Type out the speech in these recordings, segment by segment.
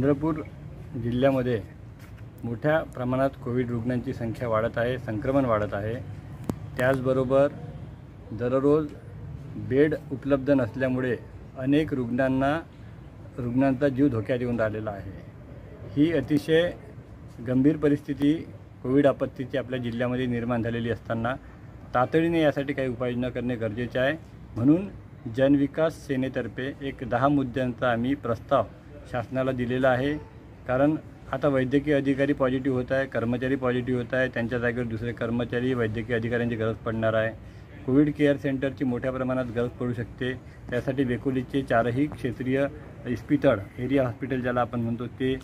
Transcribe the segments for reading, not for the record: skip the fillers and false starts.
चंद्रपूर जिल्ह्यामध्ये मोठ्या प्रमाणात कोविड रुग्णांची संख्या वाढत आहे, संक्रमण वाढत आहे। त्याचबरोबर दररोज बेड उपलब्ध नसल्यामुळे अनेक रुग्णांचा जीव धोक्यात येऊन राहिलेला आहे। ही अतिशय गंभीर परिस्थिती कोविड आपत्तीची आपल्या जिल्ह्यामध्ये निर्माण झालेली असताना तातडीने यासाठी काही उपाययोजना करणे गरजेचे आहे। म्हणून जनविकास सेनेतर्फे एक 10 मुद्द्यांचा आम्ही प्रस्ताव शासनाला दिलेला आहे। कारण आता वैद्यकीय अधिकारी पॉझिटिव्ह होत आहे, कर्मचारी पॉझिटिव्ह होत आहे, त्यांच्या जागेवर दुसरे कर्मचारी वैद्यकीय अधिकाऱ्यांची गरज पडणार आहे। कोविड केअर सेंटरची मोठ्या प्रमाणात गरज पडू शकते। त्यासाठी वेकोलीचे 4ही क्षेत्रीय इस्पितळ एरिया हॉस्पिटल ज्याला आपण म्हणतो ते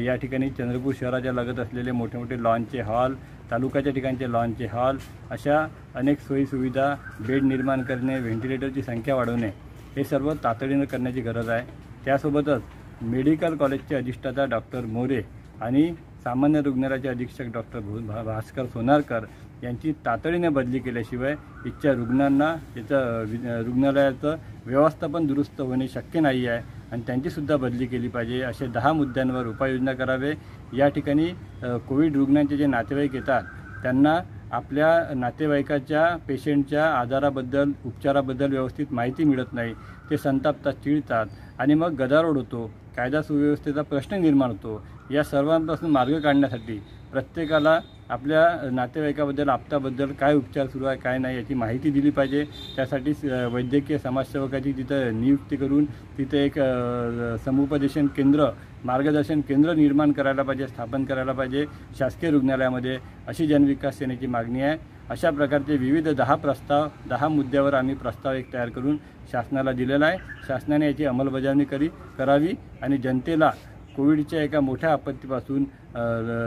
या ठिकाणी चंद्रपूर शहराच्या लगत असलेले मोठे मोठे लॉनचे हॉल, तालुक्याच्या ठिकाणचे लॉनचे हॉल, अशा अनेक सोयी सुविधा, बेड निर्माण करणे, व्हेंटिलेटरची संख्या वाढवणे हे सर्व तातडीने करण्याची गरज आहे। त्यासोबतच मेडिकल कॉलेजचे अधिष्ठाता डॉक्टर मोरे आणि सामान्य रुग्णालयाचे अधीक्षक डॉक्टर भास्कर सोनारकर यांची तातडीने बदली केल्याशिवाय इच्छा रुग्णांना रुग्णालयाचं व्यवस्थापन दुरुस्त होणे शक्य नाही आहे आणि त्यांचीसुद्धा बदली केली पाहिजे। असे 10 मुद्द्यांवर उपाययोजना करावे। या ठिकाणी कोविड रुग्णांचे जे नातेवाईक येतात त्यांना आपल्या नातेवाईकाच्या पेशंटच्या आजाराबद्दल उपचाराबद्दल व्यवस्थित माहिती मिळत नाही, ते संतापतात, चिडतात आणि मग गदारोळ होतो, कायदा सुव्यवस्थेचा प्रश्न निर्माण होतो। या सर्वांपासून मार्ग काढण्यासाठी प्रत्येकाला आपल्या नातेवाईकाबद्दल आपत्याबद्दल काय उपचार सुरू आहे काय नाही याची माहिती दिली पाहिजे। त्यासाठी वैद्यकीय समाजसेवकाची तिथं नियुक्ती करून तिथे एक समुपदेशन केंद्र, मार्गदर्शन केंद्र निर्माण करायला पाहिजे, स्थापन करायला पाहिजे शासकीय रुग्णालयामध्ये, अशी जनविकास सेनेची मागणी आहे। अशा प्रकारचे विविध 10 मुद्द्यावर आम्ही प्रस्ताव एक तयार करून शासनाला दिलेला आहे। शासनाने याची अंमलबजावणी करावी आणि जनतेला कोविडच्या एका मोठ्या आपत्तीपासून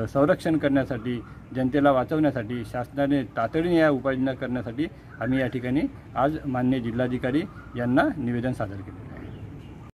संरक्षण करण्यासाठी, जनतेला वाचवण्यासाठी शासनाने तातडीने या उपाययोजना करण्यासाठी आम्ही या ठिकाणी आज माननीय जिल्हाधिकारी यांना निवेदन सादर केले।